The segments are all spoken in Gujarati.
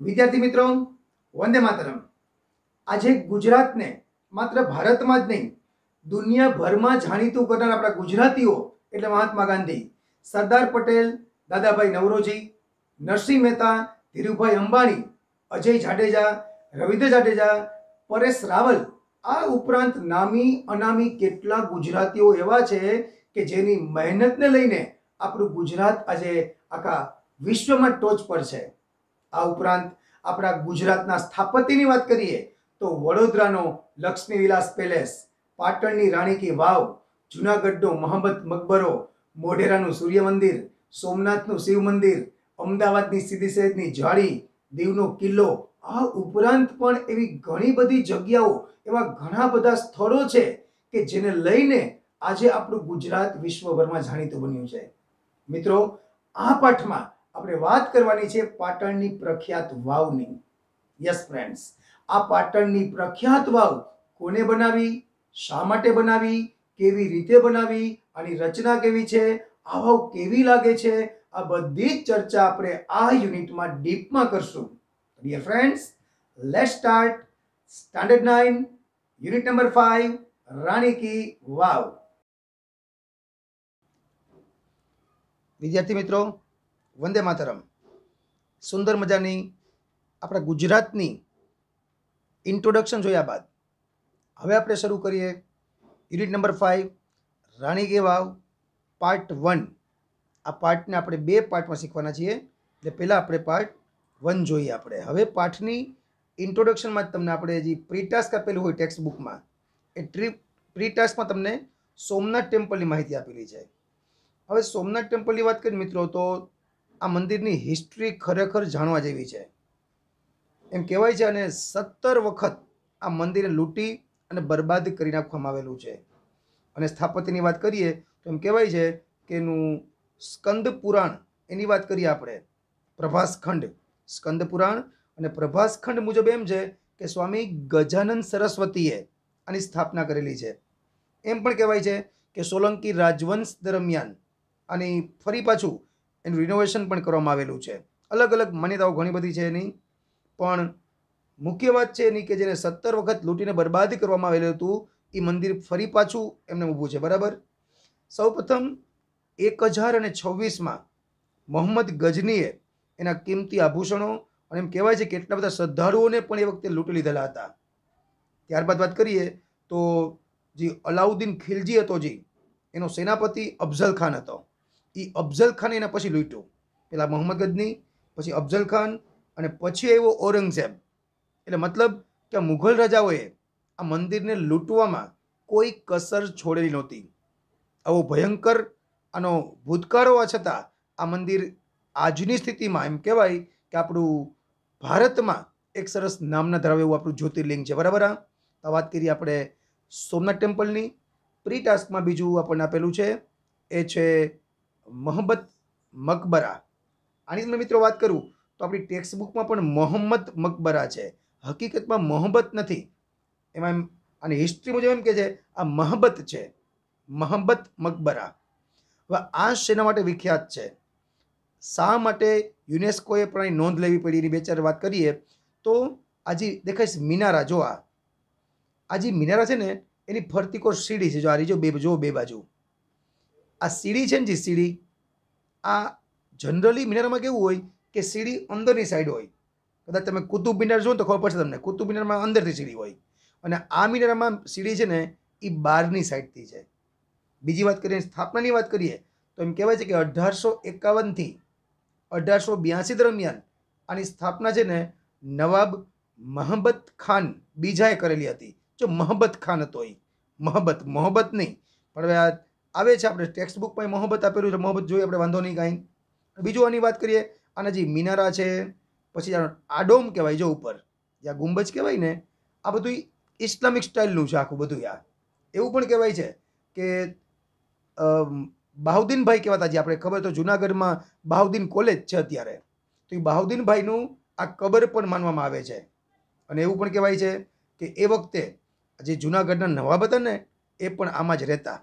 विद्यार्थी मित्रों, वंदे मातरम। आज गुजरात ने मात्र भारत में ज नहीं दुनियाभर में जाणीतुं करनार आपणा गुजरातीओ एटले महात्मा गांधी, सरदार पटेल, दादाभाई नवरोजी, नरसिंह मेहता, धीरुभाई अंबाणी, अजय जाडेजा, रविंद्र जाडेजा, परेश रावल आ उपरांत नामी अनामी केटला गुजरातीओ एवा छे के जेनी मेहनतने लईने आपणुं गुजरात आजे आखा विश्वमां टोच पर छे। आ उपरांत अपना गुजरातना स्थापत्यनी बात करिए तो वडोदरानो लक्ष्मी विलास पेलेस, पाटणनी राणी की वाव, जूनागढ़नो मोहम्मद मकबरो, मोढेराનું सूर्य मंदिर, सोमनाथનું शिव मंदिर, अमदावादनी सीधी सैयदनी जाળી, दीवनो किल्लो, आ उपरांत पण एवी घणी बधी जग्याओ एवा घणा बधा स्थळो छे के जेने लईने આજે આપણું ગુજરાત વિશ્વભરમાં જાણીતું બન્યું છે। મિત્રો, આ પાઠમાં આપણે વાત કરવાની છે પાટણની પ્રખ્યાત વાવની। યસ ફ્રેન્ડ્સ, આ પાટણની પ્રખ્યાત વાવ કોને બનાવી, શા માટે બનાવી, કેવી રીતે બનાવી, આની રચના કેવી છે, આ વાવ કેવી લાગે છે, આ બધી જ ચર્ચા આપણે આ યુનિટમાં ડીપમાં કરશું। Dear friends, let's start standard 9 unit number 5 Rani ki Vav. विद्यार्थी मित्रों, वंदे मातरम। सुंदर मजानी अपना गुजरातनी इंट्रोडक्शन जोया बाद हवे आपणे शरू करिए यूनिट नंबर 5 राणी की वाव पार्ट 1। आ पार्ट ने आपणे बे पार्ट में शीखवाना छीए। એટલે પહેલા આપણે પાર્ટ 1 જોઈએ। આપણે હવે પાઠની इंट्रोडक्शन में तमने આપણે જે પ્રી ટાસ્ક આપેલું હોય ટેક્સ્ટ बुक में ए प्री टास्क में तमने सोमनाथ टेम्पल की माहिती आपेली है। हवे सोमनाथ टेम्पल की बात करिए मित्रों तो आ मंदिर की हिस्ट्री खरेखर जाणवा जेवी छे। एम कहेवाय छे अने 17 वखत आ मंदिर लूंटी अने बर्बाद करी नाखवामां आवेलुं छे। अने स्थापत्यनी बात करिए तो एम कहेवाय छे के एनुं स्कंद पुराण एनी बात करिए आपणे प्रभास खंड स्कंद पुराण अने प्रभास खंड मुजब एम छे के स्वामी गजानन सरस्वतीए आनी स्थापना करेली छे। एम पण कहेवाय छे के सोलंकी राजवंश दरमियान आनी फरी पाछुं एनुं रिनोवेशन पण करवामां आवेलुं छे। अलग अलग मान्यताओ घणी बधी छे एनी, पण मुख्य बात छे एनी के जेने 17 वखत लूंटीने बर्बाद करवामां आवेलुं हतुं ए मंदिर फरी पाछुं एमने ऊभुं छे। बराबर। सौप्रथम 1026 में मोहम्मद गजनीए एना किंमती आभूषणों अने एम कहेवाय छे के केटला बधा श्रद्धाळुओने पण ए वखते लूंटी लीधेला हता। त्यारबाद बात करिए तो जी अलाउद्दीन खिलजी हतो जी एनो सेनापति अफजल खान हतो। ई अफजल खान एना पछी लूंट्यो। पहला मोहम्मद गजनी, पछी अफजल खान अने पछी आव्यो औरंगजेब। एटले मतलब के मुगल राजाओए आ मंदिरने लूंटवामां कोई कसर छोड़ेली नहोती। आवो भयंकर आनो भूतकाळ होवा छतां आ मंदिर आजनी स्थितिमां एम कहेवाय के आपणुं भारतमां एक सरस नामना धरावे एवुं आपणुं ज्योतिर्लिंग छे। बराबर। आ वात करीए आपणे सोमनाथ टेम्पलनी। प्री टास्क में बीजू आपणे आपेलुं छे ए छे मोहम्मद मकबरा। आनी मैं मित्रों बात करूँ तो अपनी टेक्स्ट बुक में पण मोहम्मद मकबरा है। हकीकत में मोहब्बत नहीं, एमां आनी हिस्ट्री मुजब एम कहे छे आ मोहब्बत है, मोहम्मद मकबरा। हवे आ शेना माटे विख्यात है, शा माटे युनेस्कोए पण आनी नोंध लेवी पड़ी, बे चार बात करिए तो आज देखाय मिनारा। जो आज मिनारा है ने एनी फरती कोर सीढ़ी है। जो आ रही जो बे बाजू आ सीढ़ी है जी सीढ़ी आ जनरली मिनारामां केवुं होय के सीढ़ी अंदरनी साइड होय। कदाच तमे कुतुब मिनार जो तो खबर पड़शे तमने कुतुब मिनारमां अंदरथी सीढ़ी होय अने आ मिनारामां सीढ़ी छे ने ई बारनी साइडथी छे। बीजी वात करीए स्थापनानी वात करीए तो एम कहेवाय छे के 1851 थी 1882 दरमियान आनी स्थापना छे ने नवाब मोहब्बत खान बीजाए करेली हती। जो मोहब्बत खान हतो ई मोहब्बत नहीं पण हवे आवे छे आपणे टेक्स्ट बुक में मोहब्बत आपेलुं छे। मोहब्बत जोईए आपणे वांधो नहीं कांई। बीजું आनी बात करिए आना जी मिनारा है पछी आडोम कहेवाय जो ऊपर या गुंबज कहेवाय ने आ बधुं इस्लामिक स्टाइलनुं छे आखुं बधुं। आ एवुं पण कहेवाय छे के बहाउद्दीन भाई कहेवाता जे आपणे खबर तो जूनागढ़ में बहाउद्दीन कॉलेज छे अत्यारे तो ए बहाउद्दीन भाईनुं आ कबर पण मानवामां आवे छे। अने एवुं पण कहेवाय छे के ए वखते जे जूनागढ़ना नवाब हता ने ए पण आमां ज रहेता।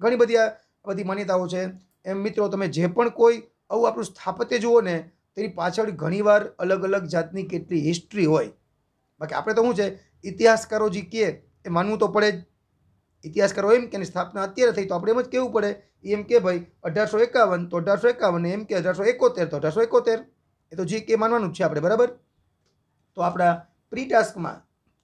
घणी बधी आ बधी मान्यताओ छे। एम मित्रों तमे जे पण कोई आवुं आपणुं स्थापत्य जुओ ने તેની પાછળ ઘણીવાર અલગ અલગ જાતની કેટલી હિસ્ટ્રી હોય. બાકી આપણે તો શું છે, ઇતિહાસકારો જે કહે એ માનવું તો પડે જ. ઇતિહાસકારો એમ કે એની સ્થાપના અત્યારે થઈ તો આપણે એમ જ કહેવું પડે. એમ કે ભાઈ 1851 તો 1851, એમ કે 1871 તો 1871. એ તો જે કે માનવાનું જ છે આપણે, બરાબર. તો આપણા પ્રી ટાસ્કમાં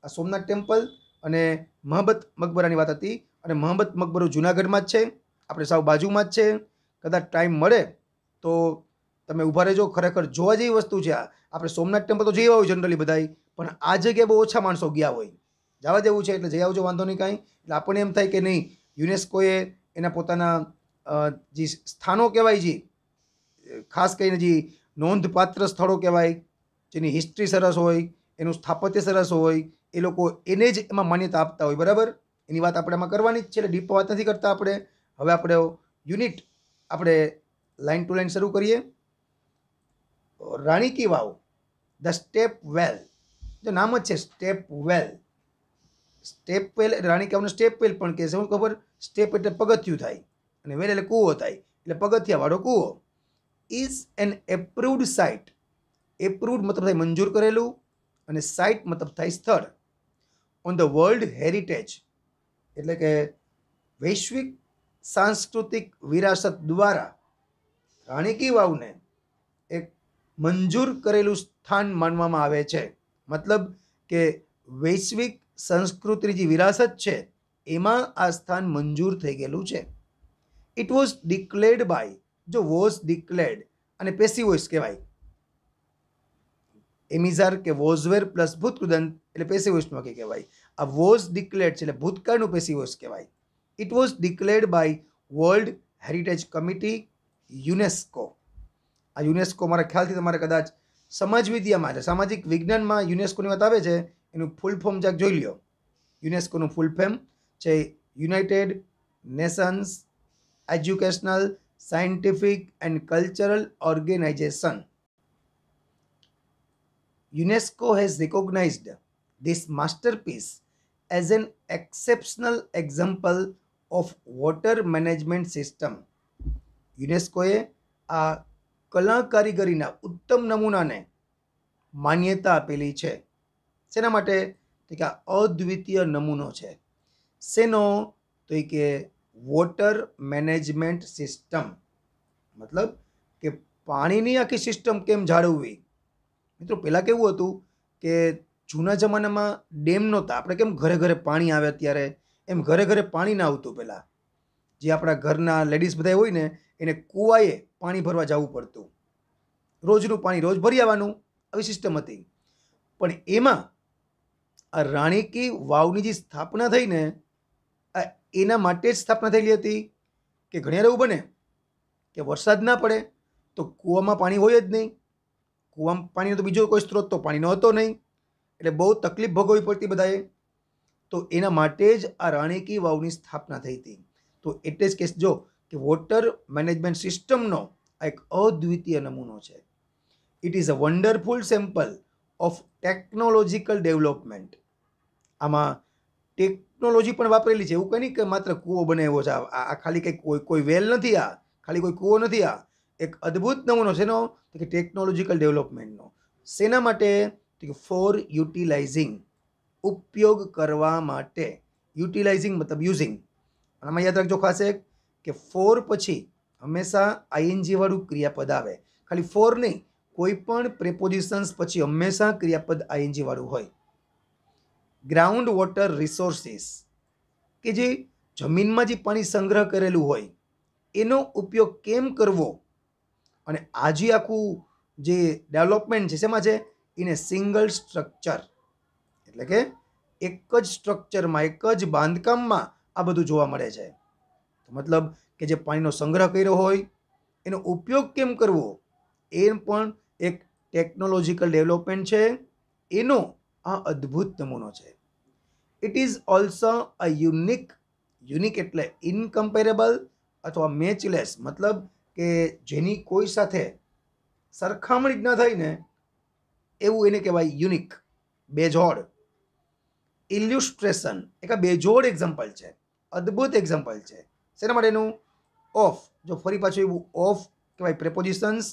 આ સોમનાથ ટેમ્પલ અને મહંમદ મકબરાની વાત હતી. અને મહંમદ મકબરો જુનાગઢમાં જ છે, આપણે સાવ બાજુમાં જ છે. કદાચ ટાઈમ મળે તો તમે ઊભા રહેજો. ખરેખર જોવા જેવી વસ્તુ છે આ. આપણે સોમનાથ ટેમ્પલ તો જઈ આવ્યા હોય જનરલી બધાય, પણ આ જગ્યાએ બહુ ઓછા માણસો ગયા હોય. જવા જેવું છે એટલે જઈ આવજો, વાંધો નહીં કાંઈ. એટલે આપણને એમ થાય કે નહીં, યુનેસ્કોએ એના પોતાના જે સ્થાનો કહેવાય, જે ખાસ કરીને જે નોંધપાત્ર સ્થળો કહેવાય, જેની હિસ્ટ્રી સરસ હોય, એનું સ્થાપત્ય સરસ હોય, એ લોકો એને જ એમાં માન્યતા આપતા હોય, બરાબર. એની વાત આપણે એમાં કરવાની જ છે, એટલે ડીપ વાત નથી કરતા આપણે. હવે આપણે યુનિટ આપણે લાઇન ટુ લાઇન શરૂ કરીએ. રાણી કી વાવ, ધ સ્ટેપ વેલ. જો નામ જ છે સ્ટેપ વેલ. સ્ટેપ વેલ રાણી કી વાવને સ્ટેપ વેલ પણ કહે છે. શું ખબર? સ્ટેપ એટલે પગથિયું થાય અને વેલ એટલે કૂવો થાય, એટલે પગથિયાવાળો કૂવો. Is an approved site. Approved મતલબ થાય મંજૂર કરેલું, અને સાઇટ મતલબ થાય સ્થળ. ઓન ધ વર્લ્ડ હેરિટેજ એટલે કે વૈશ્વિક સાંસ્કૃતિક વિરાસત દ્વારા રાણી કી વાવને એક મંજૂર કરેલું સ્થાન માનવામાં આવે છે. મતલબ કે વૈશ્વિક સંસ્કૃતિની જે વિરાસત છે એમાં આ સ્થાન મંજૂર થઈ ગયેલું છે. ઇટ વોઝ ડિક્લેર્ડ બાય, જો વોઝ ડિક્લેર્ડ અને પેસિવ વોઇસ કહેવાય. એમિઝાર કે વોઝવેર પ્લસ ભૂતકૃદંત એટલે પેસિવ વોઇસમાં કહેવાય. આ વોઝ ડિક્લેર્ડ છે એટલે ભૂતકાળનું પેસિવ વોઇસ કહેવાય. It was declared by world heritage committee, UNESCO. આ યુનેસ્કો મારા ખ્યાલથી તમારે કદાચ સમાજ વિદ્યામાં એટલે સામાજિક વિજ્ઞાનમાં યુનેસ્કોની વાત આવે છે, એનું ફૂલ ફોર્મ જાક જોઈ લ્યો. યુનેસ્કોનું ફૂલ ફોર્મ છે united nations educational, scientific and cultural organisation. UNESCO has recognized this masterpiece as an exceptional example of water management system. યુનેસ્કોએ આ કલા કારીગરીના ઉત્તમ નમૂનાને માન્યતા આપેલી છે. શેના માટે? તો કે આ અદ્વિતીય નમૂનો છે. શેનો? તો એ કે વોટર મેનેજમેન્ટ સિસ્ટમ. મતલબ કે પાણીની આખી સિસ્ટમ કેમ જાળવવી. મિત્રો પહેલાં કેવું હતું કે જૂના જમાનામાં ડેમ નહોતા. આપણે કેમ ઘરે ઘરે પાણી આવે અત્યારે, એમ ઘરે ઘરે પાણી ના આવતું. પહેલાં જે આપણા ઘરના લેડીઝ બધા હોય ને, એને કૂવાએ પાણી ભરવા જવું પડતું. રોજનું પાણી રોજ ભરી આવવાનું, આવી સિસ્ટમ હતી. પણ એમાં આ રાણી કી વાવની જે સ્થાપના થઈ ને, એના માટે જ સ્થાપના થયેલી હતી કે ઘણી વાર એવું બને કે વરસાદ ના પડે તો કૂવામાં પાણી હોય જ નહીં. કૂવામાં પાણીનો તો બીજો કોઈ સ્ત્રોત તો પાણીનો હતો નહીં, એટલે બહુ તકલીફ ભોગવવી પડતી બધાએ. તો એના માટે જ આ રાણી કી વાવની સ્થાપના થઈ હતી. તો એટલે જ કહેજો કે વોટર મેનેજમેન્ટ સિસ્ટમનો આ એક અદ્વિતીય નમૂનો છે. It is a wonderful sample of technological development. આમાં ટેકનોલોજી પણ વાપરેલી છે. એવું કંઈ નહીં કે માત્ર કૂવો બનાવ્યો છે. આ ખાલી કંઈક કોઈ વેલ નથી, આ ખાલી કોઈ કૂવો નથી. આ એક અદ્ભુત નમૂનો છે. એનો કે ટેકનોલોજીકલ ડેવલપમેન્ટનો. શેના માટે? ફોર યુટિલાઇઝિંગ, ઉપયોગ કરવા માટે. યુટિલાઇઝિંગ મતલબ યુઝિંગ. આમાં યાદ રાખજો ખાસ એક કે ફોર પછી હંમેશા આઈએનજી વાળું ક્રિયાપદ આવે. ખાલી ફોર નહીં, કોઈ પણ પ્રેપોઝિશન્સ પછી હંમેશા ક્રિયાપદ આઈએનજી વાળું હોય. ગ્રાઉન્ડ વોટર રિસોર્સિસ કે જે જમીનમાં જે પાણી સંગ્રહ કરેલું હોય એનો ઉપયોગ કેમ કરવો. અને આજે આખું જે ડેવલપમેન્ટ છે શેમાં છે? In A single structure. એટલે કે એક જ સ્ટ્રક્ચરમાં, એક જ બાંધકામમાં આ બધું જોવા મળે છે. મતલબ કે જે પાણીનો સંગ્રહ કર્યો હોય એનો ઉપયોગ કેમ કરવો, એ પણ એક ટેકનોલોજીકલ ડેવલપમેન્ટ છે. એનો આ અદ્ભુત નમૂનો છે. It is also a unique એટલે ઇનકમ્પેરેબલ અથવા મેચલેસ. મતલબ કે જેની કોઈ સાથે સરખામણી જ ન થાય ને એવું એને કહેવાય યુનિક, બેજોડ. ઇલ્યુસ્ટ્રેશન એક આ બેજોડ એક્ઝામ્પલ છે, અદ્ભુત એક્ઝામ્પલ છે. શેના માટેનું? ઓફ. જો ફરી પાછું એવું ઓફ કહેવાય પ્રેપોઝિશન્સ,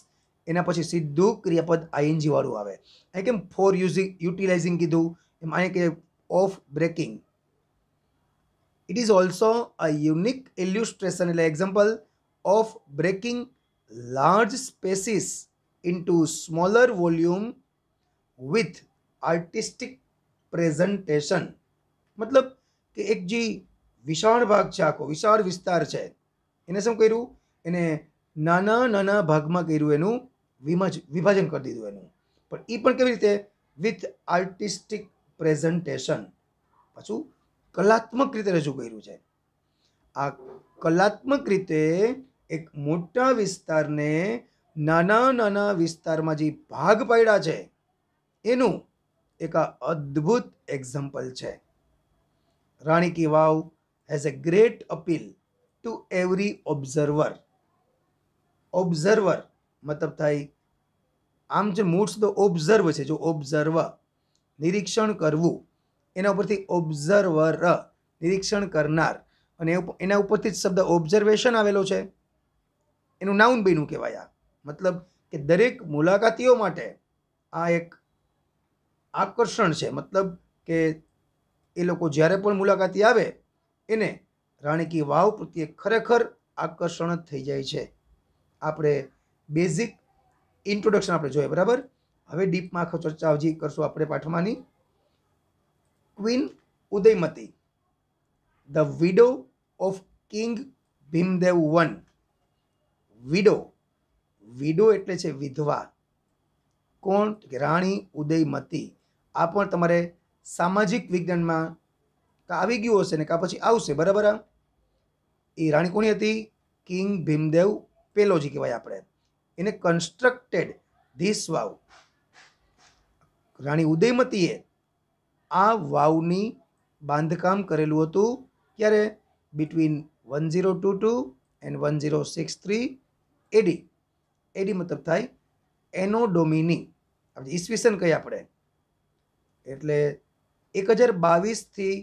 એના પછી સીધું ક્રિયાપદ આઈએનજી વાળું આવે. અહીં કેમ ફોર યુટિલાઇઝિંગ કીધું, એમ અહીં કે of breaking. It is also a unique illustration એટલે example of breaking large spaces into smaller volume with artistic presentation. મતલબ કે એક જે વિશાળ ભાગ છે, આખો વિશાળ વિસ્તાર છે, એને શું કર્યું, એને નાના નાના ભાગમાં કર્યું, એનું વિભાજન કરી દીધું એનું. પણ એ પણ કેવી રીતે? વિથ આર્ટિસ્ટિક પ્રેઝન્ટેશન, પાછું કલાત્મક રીતે રજૂ કર્યું છે. આ કલાત્મક રીતે એક મોટા વિસ્તારને નાના નાના વિસ્તારમાં જે ભાગ પાડ્યા છે એનું એક આ અદ્ભુત એક્ઝામ્પલ છે. Rani ki Vav has a great appeal to every observer. Observer મતલબ થાય, આમ જે મૂળ શબ્દ ઓબ્ઝર્વ છે, જો ઓબ્ઝર્વ નિરીક્ષણ કરવું, એના ઉપરથી ઓબ્ઝર્વર નિરીક્ષણ કરનાર, અને એના ઉપરથી જ શબ્દ ઓબ્ઝર્વેશન આવેલો છે, એનું નાઉન બન્યું કહેવાય. આ મતલબ કે દરેક મુલાકાતીઓ માટે આ એક આકર્ષણ છે. મતલબ કે એ લોકો જ્યારે પણ મુલાકાતી આવે એને રાણી કી વાવ પ્રત્યે ખરેખર આકર્ષણ જ થઈ જાય છે. આપણે બેઝિક ઇન્ટ્રોડક્શન આપણે જોઈએ, બરાબર. હવે ડીપમાં આખો ચર્ચા હજી કરશું આપણે પાઠમાંની. Queen Udayamati, the widow of king Bhimdev one. Widow એટલે છે વિધવા. કોણ? કે રાણી ઉદયમતી. આ પણ તમારે સામાજિક વિજ્ઞાનમાં કાં આવી ગયું હશે ને કાં પછી આવશે, બરાબર. એ રાણી કોની હતી? કિંગ ભીમદેવ પેલોજી કહેવાય આપણે. એને કન્સ્ટ્રક્ટેડ ધીસ વાવ. રાણી ઉદયમતીએ આ વાવની બાંધકામ કરેલું હતું. ક્યારે? બિટવીન 1022 એન્ડ 1063 એડી. એડી મતલબ થાય એનો ડોમિની, ઈસવીસન કહીએ આપણે, એટલે 1022 થી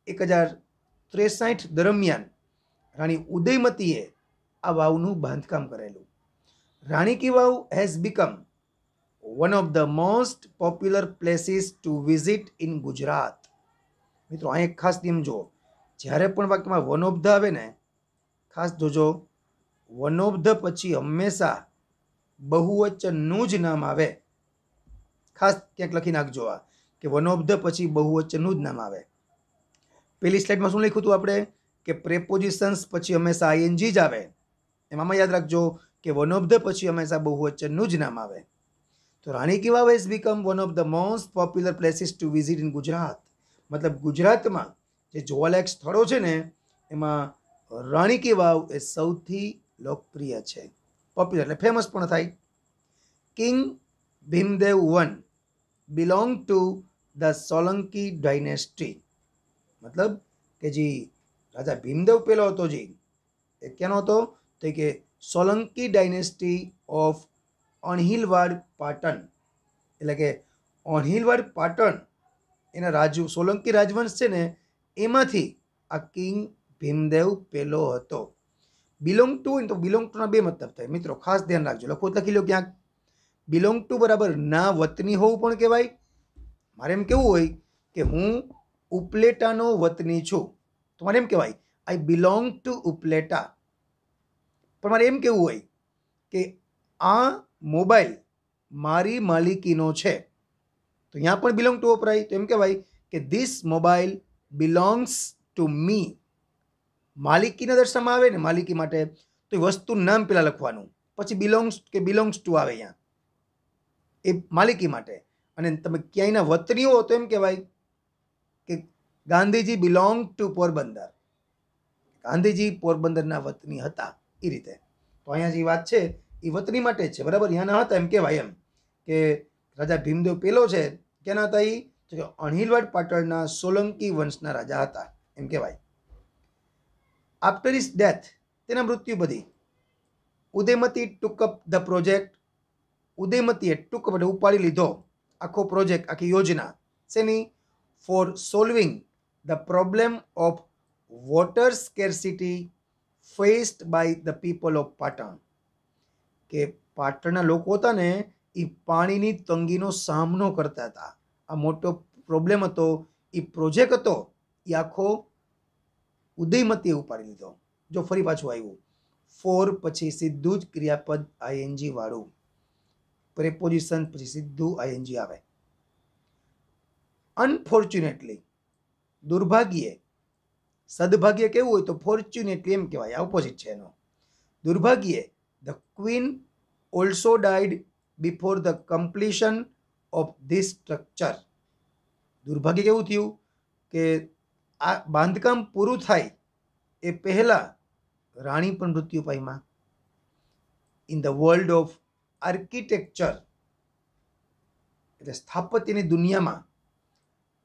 1063 દરમિયાન રાણી ઉદયમતીએ આ વાવનું બાંધકામ કરેલું. Rani ki Vav has become one of the most popular places to visit in Gujarat. મિત્રો, અહીં એક ખાસ નિયમ જુઓ, જ્યારે પણ વાક્યમાં વન ઓફ ધ આવે ને, ખાસ જોજો, વન ઓફ ધ પછી હંમેશા બહુવચનનું જ નામ આવે. ખાસ ક્યાંક લખી નાખજો આ, કે વન ઓફ ધ પછી બહુવચનનું જ નામ આવે. પેલી સ્લાઇડમાં શું લખ્યું હતું આપણે? કે પ્રેપોઝિશન્સ પછી હંમેશા આઈએનજી જ આવે. એમાં યાદ રાખજો કે વન ઓફ ધ પછી હંમેશા બહુવચનનું જ નામ આવે. તો Rani ki Vav has become one of the most popular places to visit in Gujarat. મતલબ ગુજરાતમાં જે જોવાલાયક સ્થળો છે ને, એમાં રાણી કી વાવ એ સૌથી લોકપ્રિય છે. પોપ્યુલર એટલે ફેમસ પણ થાય. King Bhimdev one belong to the Solanki dynasty. મતલબ કે જે રાજા ભીમદેવ પેલો હતો, જે એ ક્યાંનો હતો? તો કે સોલંકી ડાયનેસ્ટી ઓફ અણહિલવાડ પાટણ. એટલે કે અણહિલવાડ પાટણ એના સોલંકી રાજવંશ છે ને, એમાંથી આ કિંગ ભીમદેવ પેલો હતો. બિલોંગ ટુ તો બિલોંગ ટુના બે મતલબ થાય. મિત્રો ખાસ ધ્યાન રાખજો, લખી લો ક્યાંક. બિલોંગ ટુ બરાબર ના વતની હોવું પણ કહેવાય. મારે એમ કેવું હોય કે હું ઉપલેટાનો વતની છું, તો મારે એમ કહેવાય આઈ બિલોંગ ટુ ઉપલેટા. પણ મારે એમ કેવું હોય કે આ મોબાઈલ મારી માલિકીનો છે, તો અહીંયા પણ બિલોંગ ટુ વપરાય. તો એમ કહેવાય કે this mobile belongs to me. માલિકીના દર્શાવવામાં આવે ને, માલિકી માટે, તો એ વસ્તુનું નામ પહેલાં લખવાનું, પછી બિલોંગ્સ ટુ આવે અહીંયા, એ માલિકી માટે. અને તમે ક્યાંયના વતની હો તો એમ કહેવાય કે ગાંધીજી બિલોંગ ટુ પોરબંદર. ગાંધીજી પોરબંદરના વતની હતા, એ રીતે. તો અહીંયા જે વાત છે એ વતની માટે જ છે, બરાબર. અહીંયાના હતા એમ કહેવાય. એમ કે રાજા ભીમદેવ પેલો છે, ક્યાંના હતા? એ તો અણહિલવાડ પાટણના સોલંકી વંશના રાજા હતા, એમ કહેવાય. આફ્ટર હિઝ ડેથ, તેના મૃત્યુ પછી, Udayamati took up the project. ઉદયમતીએ ટુક એટલે ઉપાડી લીધો આખો પ્રોજેક્ટ, આખી યોજના. શેની? For solving the problem of water scarcity faced by the people of Patan. કે પાટણના લોકો હતા ને એ પાણીની તંગીનો સામનો કરતા હતા. આ મોટો પ્રોબ્લેમ હતો. એ પ્રોજેક્ટ હતો એ આખો ઉદયમતીએ ઉપાડી લીધો. જો ફરી પાછું આવ્યું ફોર પછી સીધું જ ક્રિયાપદ આઈએનજી વાળું, પ્રેપોઝિશન પછી સીધું આઈએનજી આવે. અનફોર્ચ્યુનેટલી, દુર્ભાગ્યે, સદભાગ્ય કેવું હોય તો ફોર્ચ્યુનેટલી એમ કહેવાય, ઓપોઝિટ છે એનો. દુર્ભાગ્યે the queen also died before the completion of this structure. દુર્ભાગ્ય કેવું થયું કે આ બાંધકામ પૂરું થાય એ પહેલાં રાણી પણ મૃત્યુ પામ્યા. In the world of architecture એટલે સ્થાપત્યની દુનિયામાં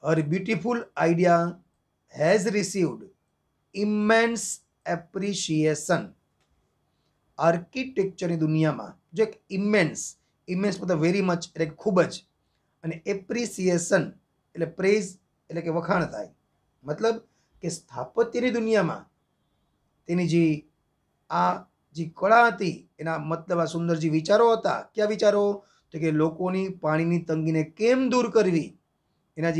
her beautiful idea has received immense appreciation. આર્કિટેક્ચરની દુનિયામાં જો એક ઇમેન્સ મતલબ વેરી મચ એટલે ખૂબ જ, અને એપ્રિસિએશન એટલે પ્રેઝ એટલે કે વખાણ થાય. મતલબ કે સ્થાપત્યની દુનિયામાં તેની જે કળા હતી એના મતલબ આ સુંદર જે વિચારો હતા. કયા વિચારો? તો કે લોકોની પાણીની તંગીને કેમ દૂર કરવી, એના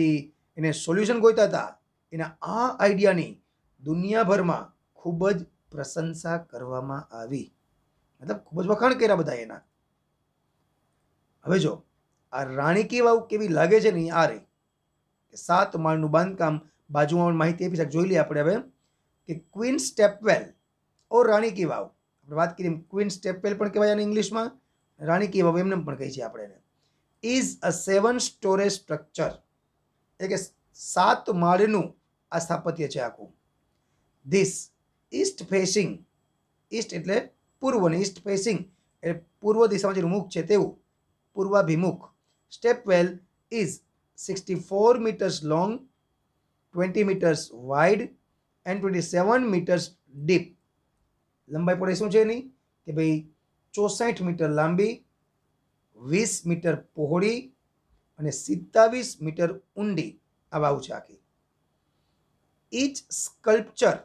એને સોલ્યુશન ગોઈતા હતા. એના આ આઈડિયાની દુનિયાભરમાં ખૂબ જ પ્રશંસા કરવામાં આવી, મતલબ ખૂબ જ વખાણ કર્યા બધા એના. હવે જો આ રાણી કી વાવ કેવી લાગે છે ને, આ રહી 7 માળનું બાંધકામ. બાજુમાં માહિતી આપી શકે, જોઈ લઈએ આપણે હવે કે ક્વીન સ્ટેપવેલ ઓર રાણી કી વાવ. આપણે વાત કરીએ ક્વીન સ્ટેપવેલ પણ કહેવાય અને ઇંગ્લિશમાં રાણી કી વાવ એમને પણ કહીએ છીએ આપણે એને. ઇઝ અ 7 સ્ટોરેજ સ્ટ્રક્ચર એટલે કે 7 માળનું આ સ્થાપત્ય છે આખું. ધીસ ઈસ્ટ ફેસિંગ, ઈસ્ટ એટલે પૂર્વ ને ઈસ્ટ ફેસિંગ એટલે પૂર્વ દિશામાં જેનું મુખ છે તેવું, પૂર્વાભિમુખ. Stepwell is 64 meters long, 20 meters wide and 27 meters deep. લંબાઈ પડે શું છે એની કે ભાઈ 64 મીટર લાંબી, 20 મીટર પહોળી અને 27 મીટર ઊંડી આ વાવ છે આખી. ઈચ સ્કલ્પચર,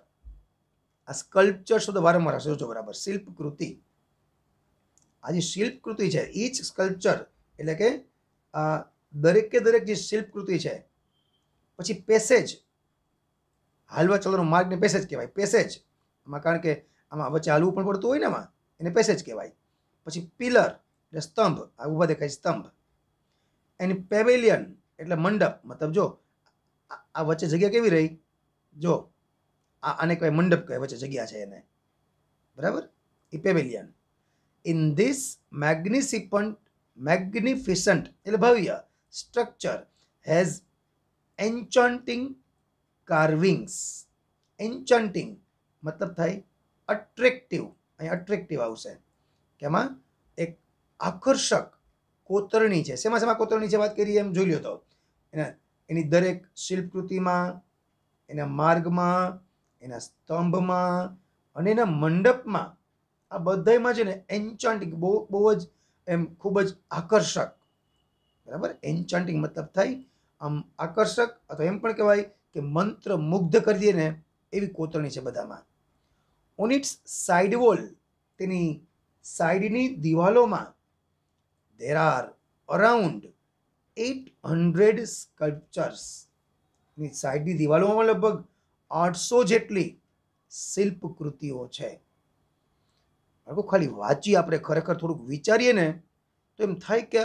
આ સ્કલ્પચર શબ્દ વારંવાર હશે જો બરાબર, શિલ્પકૃતિ. આ જે શિલ્પકૃતિ છે ઈચ સ્કલ્પચર એટલે કે આ દરેકે દરેક જે શિલ્પકૃતિ છે. પછી પેસેજ, હાલવા ચાલવાનો માર્ગને પેસેજ કહેવાય. પેસેજ આમાં કારણ કે આમાં વચ્ચે હાલવું પણ પડતું હોય ને એમાં, એને પેસેજ કહેવાય. પછી પિલર એટલે સ્તંભ, આ ઊભા દેખાય સ્તંભ. એની પેવેલિયન એટલે મંડપ, મતલબ જો આ વચ્ચે જગ્યા કેવી રહી, જો આને કહેવાય મંડપ કહેવાય, વચ્ચે જગ્યા છે એને, બરાબર, એ પેવેલિયન. ઇન ધીસ મેગ્નિફિસન્ટ એટલે ભવ્ય સ્ટ્રક્ચર હેઝ એન્ચન્ટિંગ કાર્વિંગ્સ. એન્ચન્ટિંગ મતલબ થાય અટ્રેક્ટિવ. અહીં અટ્રેક્ટિવ આવશે કે એમાં એક આકર્ષક કોતરણી છે. શેમાં શેમાં કોતરણી છે વાત કરીએ એમ જોઈ લો તો એની દરેક શિલ્પકૃતિમાં, એના માર્ગમાં, એના સ્તંભમાં અને એના મંડપમાં, આ બધામાં છે ને એન્ચન્ટિંગ બહુ જ એમ ખૂબ જ આકર્ષક, બરાબર. એન્ચન્ટિંગ મતલબ થાય આમ આકર્ષક, અથવા એમ પણ કહેવાય કે મંત્ર મુગ્ધ કરી દે ને એવી કોતરણી છે બધામાં. ઓન ઇટ્સ સાઇડ વોલ, તેની સાઈડની દિવાલોમાં there are around 800 sculptures. ની સાઈડની દિવાલોમાં લગભગ 800 જેટલી શિલ્પકૃતિઓ છે. ખાલી વાંચી આપણે ખરેખર થોડુંક વિચારીએ ને તો એમ થાય કે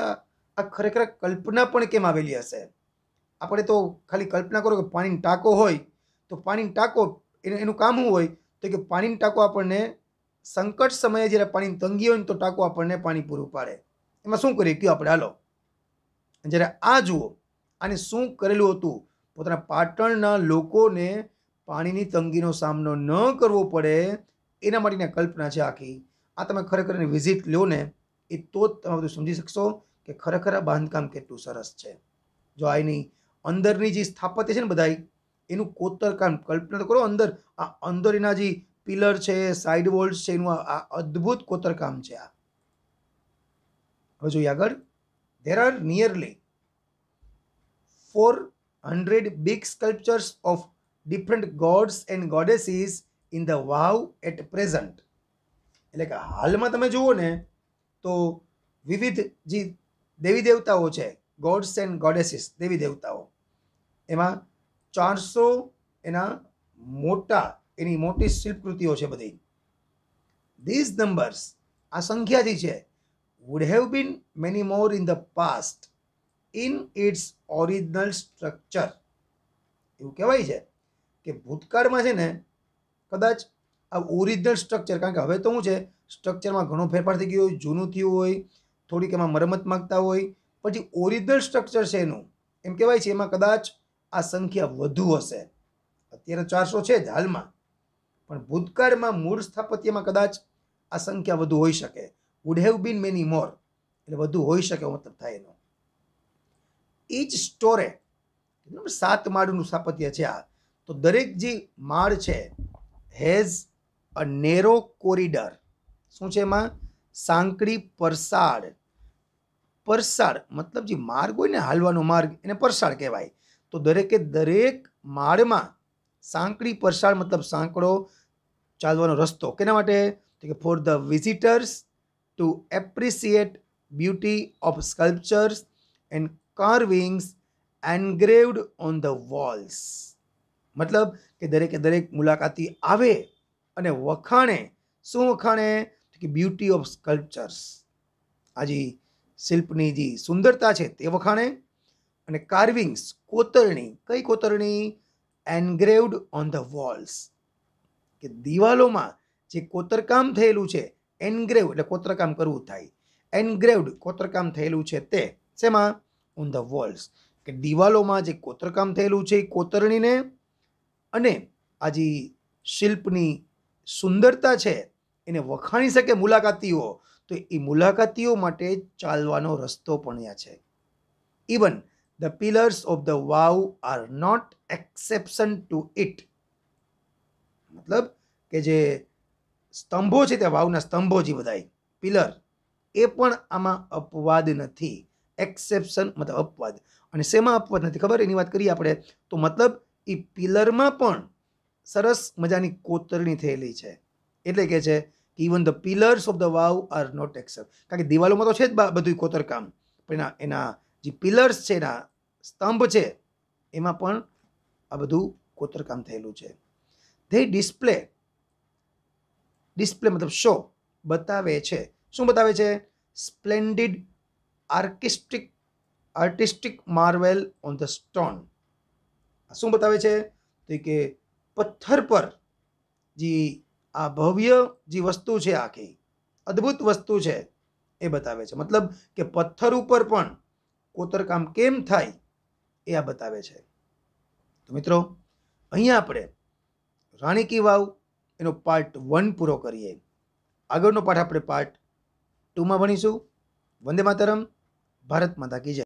આ ખરેખર કલ્પના પણ કેમ આવેલી હશે. આપણે તો ખાલી કલ્પના કરો કે પાણીનો ટાંકો હોય તો પાણીનો ટાંકો એનું કામ શું હોય તો કે પાણીનો ટાંકો આપણને સંકટ સમયે જ્યારે પાણીની તંગી હોય ને તો ટાંકો આપણને પાણી પૂરું પાડે. એમાં શું કરીએ કયો આપણે, હાલો. જ્યારે આ જુઓ, આને શું કરેલું હતું, પોતાના પાટણના લોકોને પાણીની તંગીનો સામનો ન કરવો પડે એના માટેની કલ્પના છે આખી. આ તમે ખરેખર એની વિઝિટ લો ને એ તો જ તમે બધું સમજી શકશો કે ખરેખર આ બાંધકામ કેટલું સરસ છે. જો આ એની અંદરની જે સ્થાપત્ય છે ને બધાય એનું કોતરકામ કલ્પના તો કરો. અંદર એના જે પિલર છે, સાઇડ વોલ્સ છે, એનું આ અદ્ભુત કોતરકામ છે આ. હવે જોઈએ આગળ. there are nearly 400 big sculptures of different gods and goddesses in the wow at present. એટલે કે હાલમાં તમે જુઓ ને તો વિવિધ જે દેવી દેવતાઓ છે, ગોડ્સ એન્ડ ગોડેસીસ, દેવી દેવતાઓ, એમાં 400 એના એની મોટી શિલ્પકૃતિઓ છે બધી. ધીઝ નંબર્સ, આ સંખ્યા જે છે, would have been many more in the past in its original structure. એવું કહેવાય છે કે ભૂતકાળમાં છે ને કદાચ આ ઓરિજિનલ સ્ટ્રક્ચર, કારણ કે હવે તો શું છે, સ્ટ્રક્ચરમાં ઘણો ફેરફાર થઈ ગયો હોય, જૂનું થયું હોય, થોડીક એમાં મરમત માગતા હોય, પછી ઓરિજિનલ સ્ટ્રક્ચર છે એનું, એમ કહેવાય છે એમાં કદાચ આ સંખ્યા વધુ હશે. અત્યારે 400 છે જ હાલમાં, પણ ભૂતકાળમાં મૂળ સ્થાપત્યમાં કદાચ આ સંખ્યા વધુ હોઈ શકે. વુડ હેવ બીન મેની મોર, એટલે વધુ હોઈ શકે મતલબ થાય એનો. ઈચ સ્ટોરે, 7 માળનું સ્થાપત્ય છે આ, તો દરેક જે માળ છે હેઝ અ નેરો કોરિડર. શું છે એમાં? સાંકડી પરસાળ. પરસાળ મતલબ જે માર્ગ હોય ને, હાલવાનો માર્ગ, એને પરસાળ કહેવાય. તો દરેકે દરેક માળમાં સાંકડી પરસાળ મતલબ સાંકડો ચાલવાનો રસ્તો. કેના માટે? તો કે for the visitors to appreciate beauty of sculptures and carvings engraved on the walls. મતલબ કે દરેકે દરેક મુલાકાતી આવે અને વખાણે. શું વખાણે? કે બ્યુટી ઓફ સ્કલ્પચર્સ, આ જે શિલ્પની જે સુંદરતા છે તે વખાણે, અને કાર્વિંગ્સ, કોતરણી. કઈ કોતરણી? એન્ગ્રેવ્ડ ઓન ધ વોલ્સ, કે દિવાલોમાં જે કોતરકામ થયેલું છે. એન્ગ્રેવ એટલે કોતરકામ કરવું થાય, એન્ગ્રેવ્ડ કોતરકામ થયેલું છે તે શેમાં? ઓન ધ વોલ્સ, કે દિવાલોમાં જે કોતરકામ થયેલું છે એ કોતરણીને, અને આ જે શિલ્પની સુંદરતા છે એને વખાણી શકે મુલાકાતીઓ, તો એ મુલાકાતીઓ માટે ચાલવાનો રસ્તો પણ અહીંયા છે. Even the pillars of the vav are not exception to it. મતલબ કે જે સ્તંભો છે, તે વાવના સ્તંભો જે બધાય પિલર, એ પણ આમાં અપવાદ નથી. એક્સેપ્શન મતલબ અપવાદ. અને શેમાં અપવાદ નથી ખબર? એની વાત કરીએ આપણે તો મતલબ એ પિલરમાં પણ સરસ મજાની કોતરણી થયેલી છે. એટલે કે છે કે even the pillars of the vav are not except. કારણ કે દિવાલોમાં તો છે જ બધું કોતરકામ, પણ એના જે પિલર્સ છે, એના સ્તંભ છે, એમાં પણ આ બધું કોતરકામ થયેલું છે. ધે ડિસ્પ્લે મતલબ શો, બતાવે છે. શું બતાવે છે? Splendid artistic marvel on the stone. શું બતાવે છે? તો કે પથ્થર પર જે આ ભવ્ય જે વસ્તુ છે, આખી અદ્ભુત વસ્તુ છે એ બતાવે છે. મતલબ કે પથ્થર ઉપર પણ કોતરકામ કેમ થાય એ આ બતાવે છે. તો મિત્રો, અહીંયા આપણે રાણી કી વાવ એનો પાર્ટ 1 પૂરો કરીએ. આગળનો પાઠ આપણે પાર્ટ 2માં ભણીશું. વંદે માતરમ. ભારત માતા કી જય.